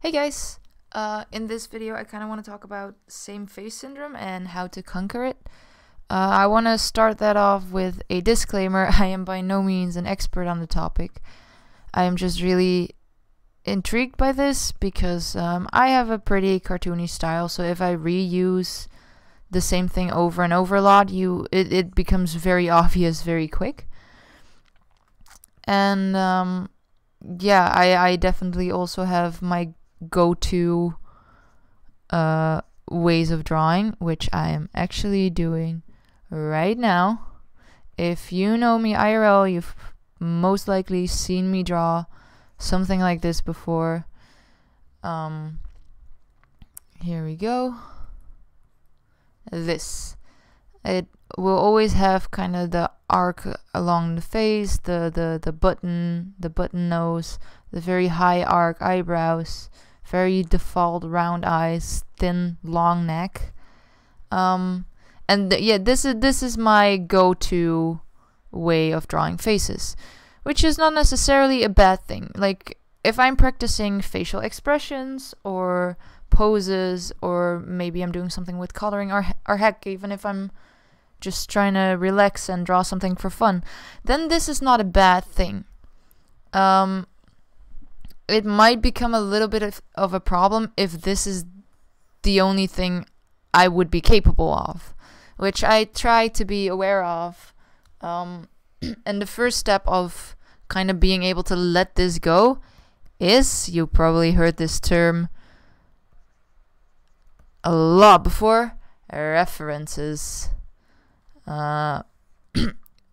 Hey guys! In this video I kind of want to talk about same face syndrome and how to conquer it. I want to start that off with a disclaimer. I am by no means an expert on the topic. I am just really intrigued by this because I have a pretty cartoony style, so if I reuse the same thing over and over a lot, it becomes very obvious very quick. And yeah, I definitely also have my go-to ways of drawing, which I am actually doing right now. If you know me IRL, you've most likely seen me draw something like this before. Here we go. This. It will always have kind of the arc along the face, the button nose, the very high arc eyebrows, very default round eyes, thin long neck. Yeah, this is my go-to way of drawing faces, which is not necessarily a bad thing. Like if I'm practicing facial expressions or poses, or maybe I'm doing something with coloring, or heck, even if I'm just trying to relax and draw something for fun, then this is not a bad thing. It might become a little bit of a problem if this is the only thing I would be capable of, which I try to be aware of. And the first step of kind of being able to let this go is, you probably heard this term a lot before, references.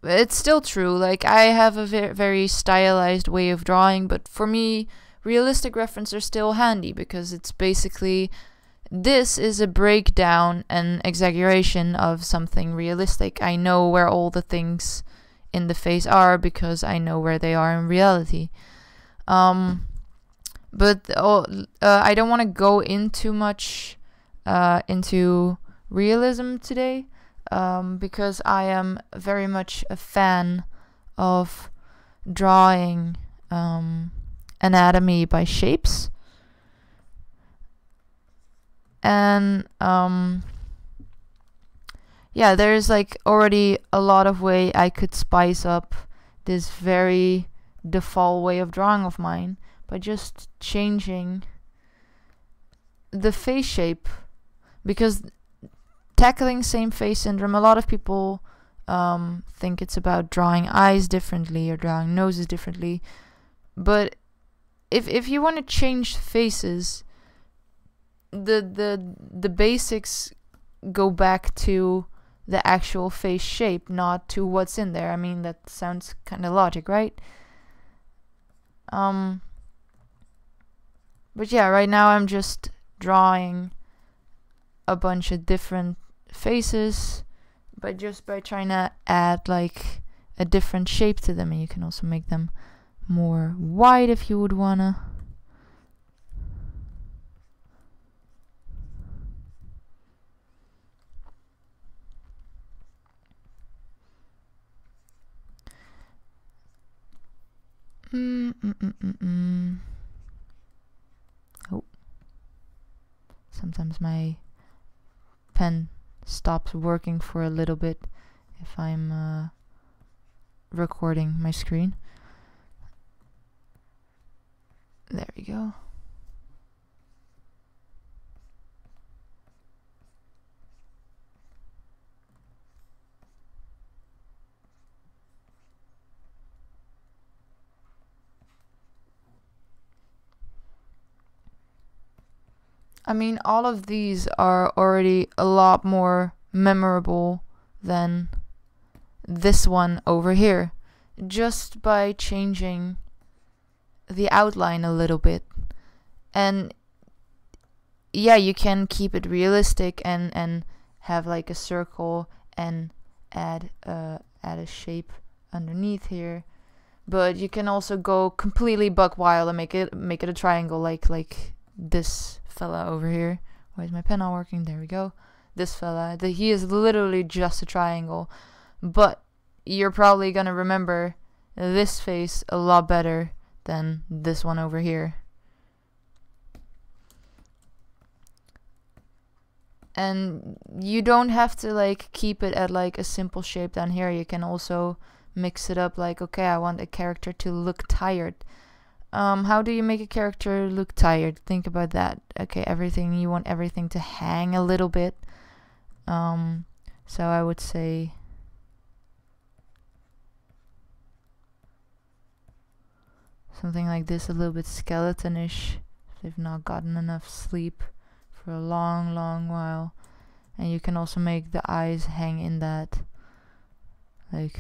It's still true. Like, I have a very stylized way of drawing, but for me, realistic references are still handy because it's basically, this is a breakdown and exaggeration of something realistic. I know where all the things in the face are because I know where they are in reality. I don't want to go into much into realism today. Because I am very much a fan of drawing anatomy by shapes. And yeah, there's like already a lot of way I could spice up this very default way of drawing of mine by just changing the face shape, because tackling same face syndrome, a lot of people think it's about drawing eyes differently or drawing noses differently, but if you want to change faces, the basics go back to the actual face shape, not to what's in there. I mean, that sounds kind of logic, right? But yeah, right now I'm just drawing a bunch of different faces, but just by trying to add like a different shape to them, and you can also make them more wide if you would wanna. Oh, sometimes my pen stops working for a little bit if I'm recording my screen. There we go. I mean, all of these are already a lot more memorable than this one over here, just by changing the outline a little bit. And yeah, you can keep it realistic and have like a circle and add a shape underneath here, but you can also go completely buck wild and make it a triangle, like this fella over here. Why is my pen not working? There we go. This fella, he is literally just a triangle, but you're probably gonna remember this face a lot better than this one over here. And you don't have to like keep it at like a simple shape down here. You can also mix it up, like, okay, I want a character to look tired. How do you make a character look tired? Think about that. Okay, you want everything to hang a little bit. So I would say something like this, a little bit skeletonish. If they've not gotten enough sleep for a long, long while. And you can also make the eyes hang in that. Like,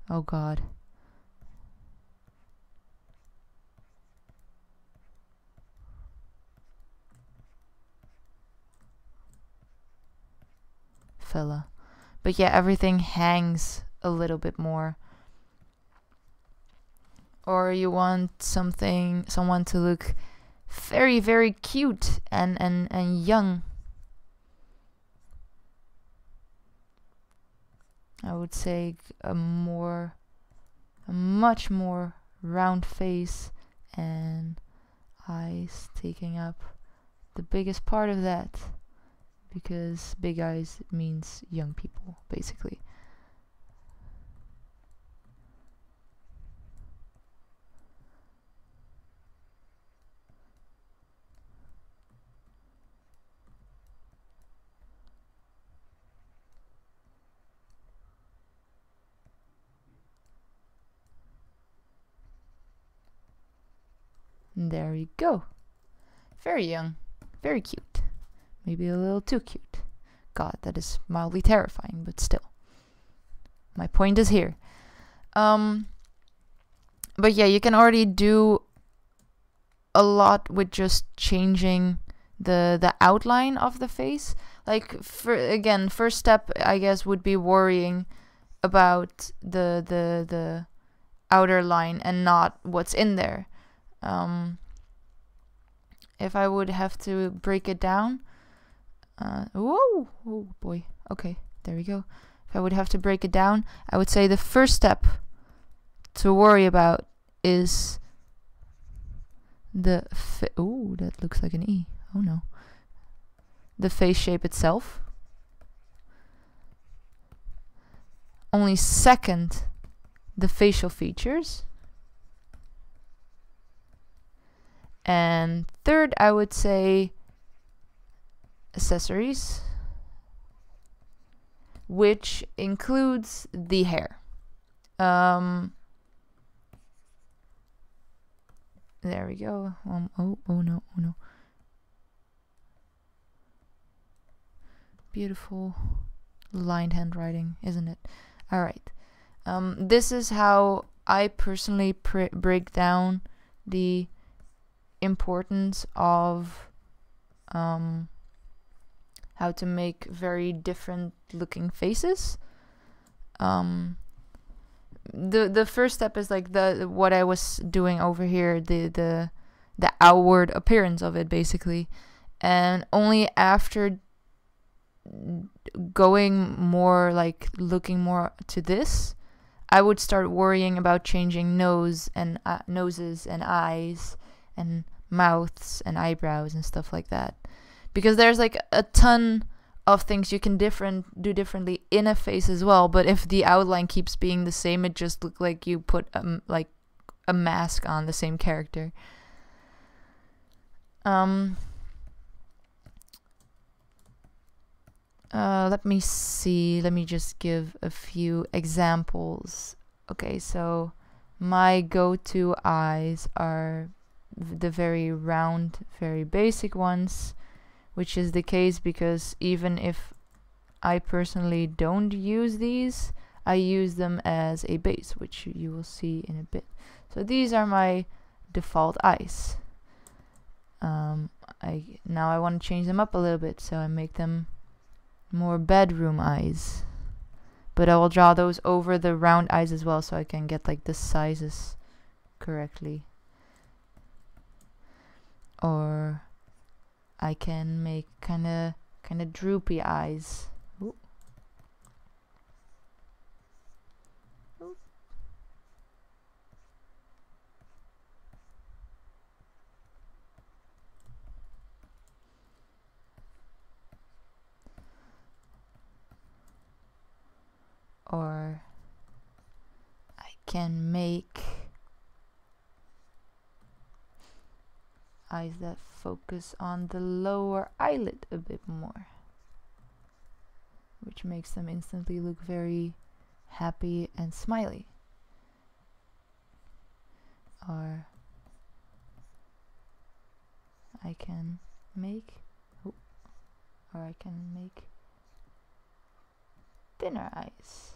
oh god. Fella. But yeah, everything hangs a little bit more. Or you want someone to look very, very cute and young. I would say a much more round face and eyes taking up the biggest part of that. Because big eyes means young people, basically. There you go. Very young, very cute. Maybe a little too cute. God, that is mildly terrifying, but still. My point is here. But yeah, you can already do a lot with just changing the outline of the face. Like, first step, I guess, would be worrying about the outer line and not what's in there. If I would have to break it down, oh boy, okay, there we go. If I would have to break it down, I would say the first step to worry about is the oh, that looks like an E. Oh no. The face shape itself. Only second, the facial features. And third, I would say accessories, which includes the hair. There we go. Oh no. Beautiful lined handwriting, isn't it? All right. This is how I personally break down the importance of how to make very different looking faces. The first step is like what I was doing over here, the outward appearance of it, basically. And only after going more, like looking more to this, I would start worrying about changing noses and eyes and mouths and eyebrows and stuff like that. Because there's like a ton of things you can do differently in a face as well. But if the outline keeps being the same, it just looks like you put like a mask on the same character. Let me see. Let me just give a few examples. Okay, so my go-to eyes are the very round, very basic ones, which is the case because even if I personally don't use these, I use them as a base, which you will see in a bit. So these are my default eyes. Now I want to change them up a little bit, so I make them more bedroom eyes. But I will draw those over the round eyes as well, so I can get like the sizes correctly. Or I can make kind of droopy eyes. Ooh. Ooh. Or I can make eyes that focus on the lower eyelid a bit more, which makes them instantly look very happy and smiley. Or I can make thinner eyes.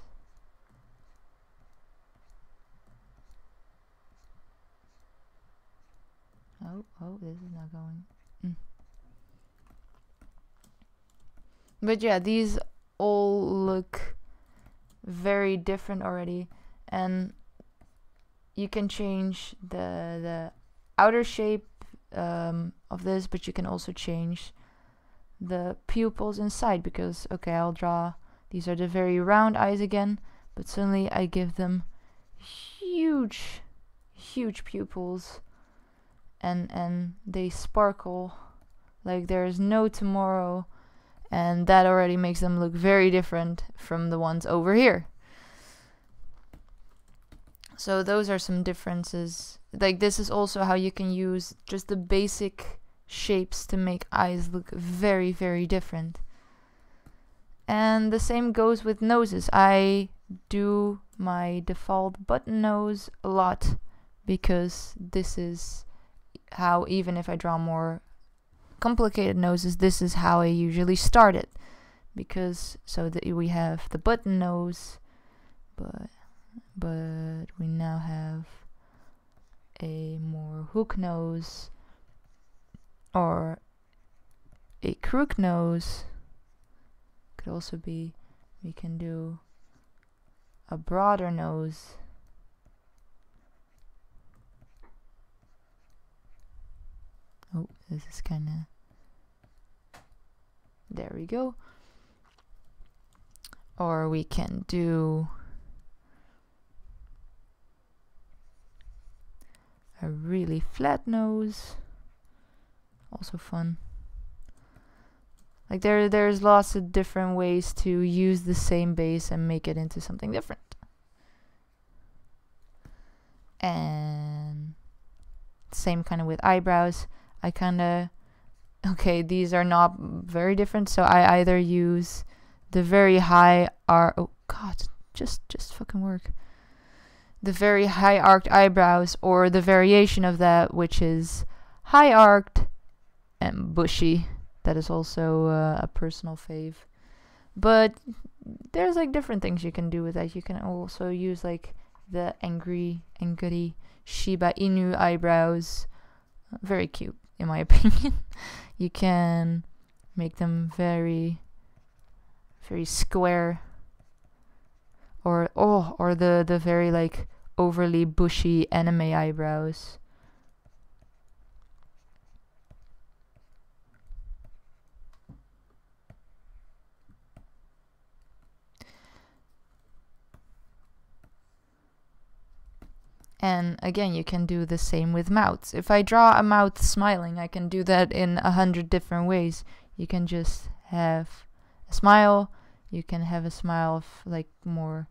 Oh, this is not going. But yeah, these all look very different already, and you can change the outer shape of this, but you can also change the pupils inside, because okay, I'll draw, these are the very round eyes again, but suddenly I give them huge pupils, and they sparkle like there's no tomorrow, and that already makes them look very different from the ones over here. So those are some differences. Like, this is also how you can use just the basic shapes to make eyes look very, very different. And the same goes with noses. I do my default button nose a lot, because this is how, even if I draw more complicated noses, this is how I usually start it. Because so that we have the button nose, but we now have a more hook nose, or a crook nose. Could also be, we can do a broader nose. Oh, this is kinda, there we go. Or we can do a really flat nose, also fun. Like there's lots of different ways to use the same base and make it into something different. And same kind of with eyebrows. I kind of, okay, these are not very different, so I either use the very high oh god, just fucking work. The very high arched eyebrows, or the variation of that, which is high arched and bushy. That is also a personal fave. But there's like different things you can do with that. You can also use like the angry Shiba Inu eyebrows. Very cute, in my opinion. You can make them very, very square. Or the very like overly bushy anime eyebrows. And again, you can do the same with mouths. If I draw a mouth smiling, I can do that in 100 different ways. You can just have a smile. You can have a smile of like more,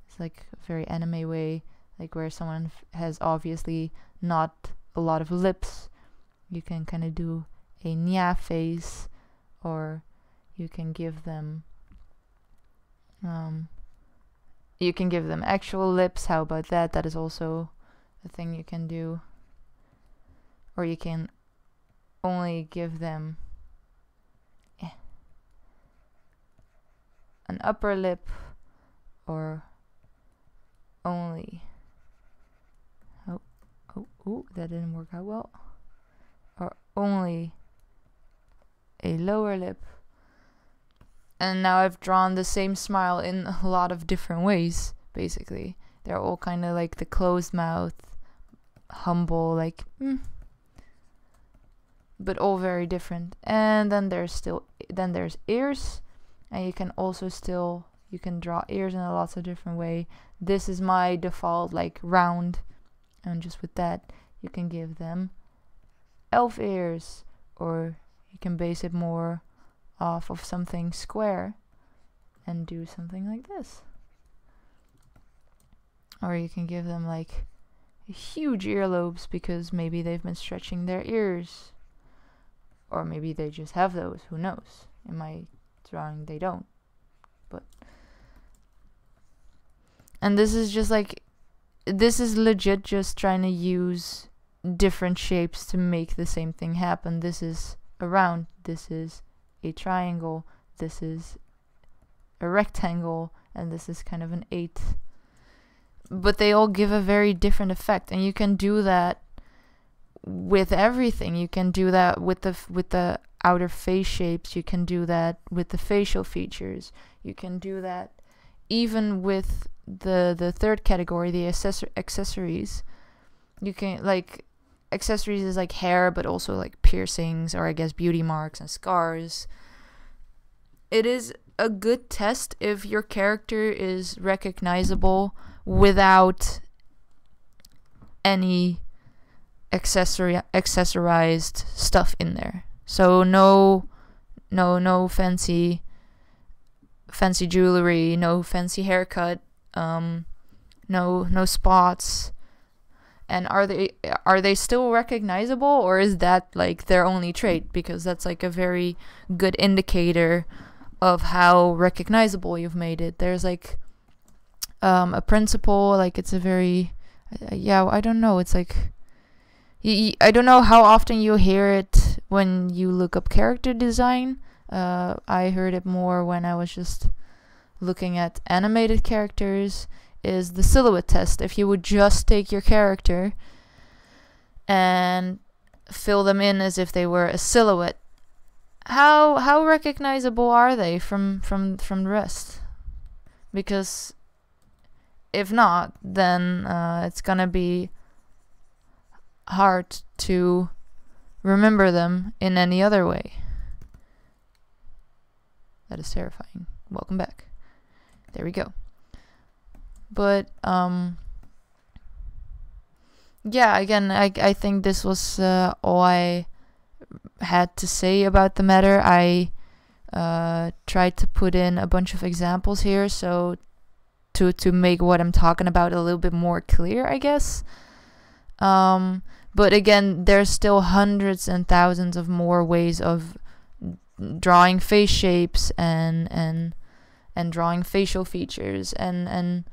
it's like a very anime way, like where someone has obviously not a lot of lips. You can kind of do a nya face, or you can give them actual lips. How about that? That is also a thing you can do. Or you can only give them an upper lip, or only that didn't work out well, or only a lower lip. And now I've drawn the same smile in a lot of different ways, basically. They're all kind of like the closed mouth, humble, like, but all very different. And then there's ears, and you can also you can draw ears in a lots of different way. This is my default, like, round, and just with that, you can give them elf ears, or you can base it more off of something square and do something like this. Or you can give them like huge earlobes because maybe they've been stretching their ears. Or maybe they just have those, who knows. In my drawing they don't. And this is just like, this is legit just trying to use different shapes to make the same thing happen. This is a round, this is a triangle, this is a rectangle, and this is kind of an 8. But they all give a very different effect, and you can do that with everything. You can do that with the outer face shapes, you can do that with the facial features, you can do that even with the third category, the accessories. You can, like, accessories is like hair, but also like piercings, or I guess beauty marks and scars. It is a good test if your character is recognizable without any accessorized stuff in there. So no fancy jewelry, no fancy haircut, no spots. And are they still recognizable, or is that like their only trait? Because that's like a very good indicator of how recognizable you've made it. There's like a principle, like it's a very I don't know, it's like I don't know how often you hear it when you look up character design. I heard it more when I was just looking at animated characters, is the silhouette test. If you would just take your character and fill them in as if they were a silhouette, how recognizable are they from the rest? Because if not, then it's gonna be hard to remember them in any other way. That is terrifying. Welcome back. There we go. But yeah, again, I think this was all I had to say about the matter. I tried to put in a bunch of examples here, so to make what I'm talking about a little bit more clear, I guess. But again, there's still hundreds and thousands of more ways of drawing face shapes and drawing facial features, and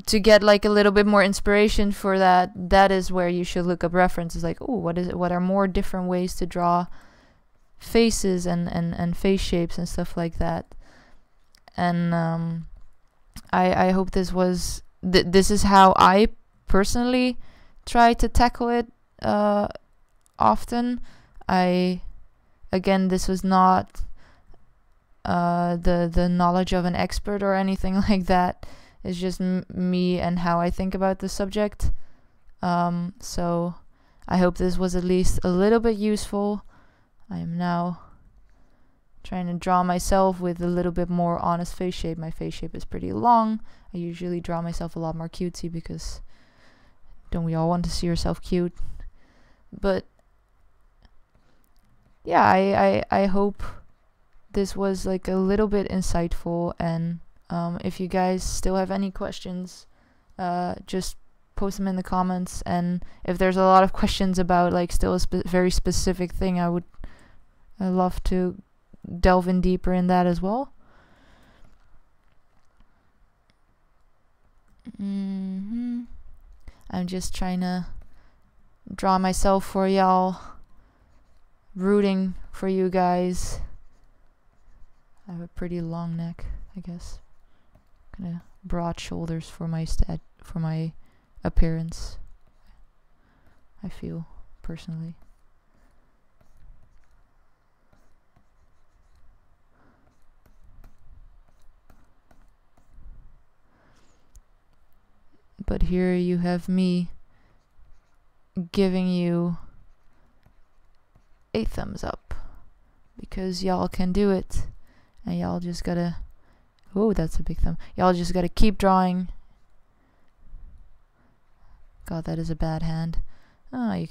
to get like a little bit more inspiration for that is where you should look up references, like, oh, what are more different ways to draw faces and face shapes and stuff like that. And I hope this was this is how I personally try to tackle it often. Again, this was not the knowledge of an expert or anything like that. It's just me and how I think about the subject. So I hope this was at least a little bit useful. I am now trying to draw myself with a little bit more honest face shape. My face shape is pretty long. I usually draw myself a lot more cutesy, because don't we all want to see yourself cute? But yeah, I hope this was like a little bit insightful, and if you guys still have any questions, just post them in the comments. And if there's a lot of questions about like still a very specific thing, I'd love to delve in deeper in that as well. I'm just trying to draw myself for y'all, rooting for you guys. I have a pretty long neck, I guess. Kind of broad shoulders for my appearance, I feel personally. But here you have me giving you a thumbs up, because y'all can do it, and y'all just gotta, oh, that's a big thumb, y'all just gotta keep drawing. God, that is a bad hand. Oh, you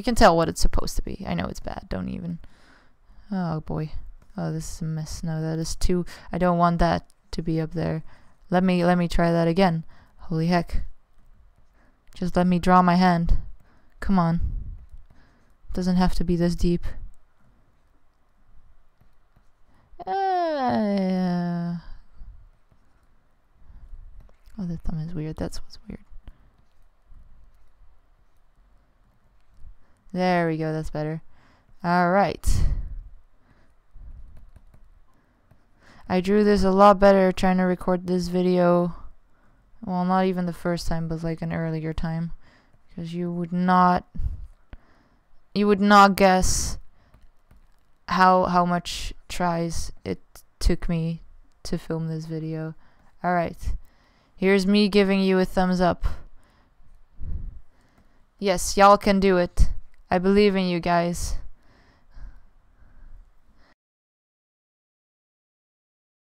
can tell what it's supposed to be. I know it's bad, don't even. Oh boy, oh, this is a mess. No, that is too, I don't want that to be up there. Let me try that again. Holy heck. Just let me draw my hand. Come on. Doesn't have to be this deep. Oh, the thumb is weird. That's what's weird. There we go. That's better. Alright. I drew this a lot better trying to record this video. Well, not even the first time, but like an earlier time. Because you would not guess how much tries it took me to film this video. Alright. Here's me giving you a thumbs up. Yes, y'all can do it. I believe in you guys.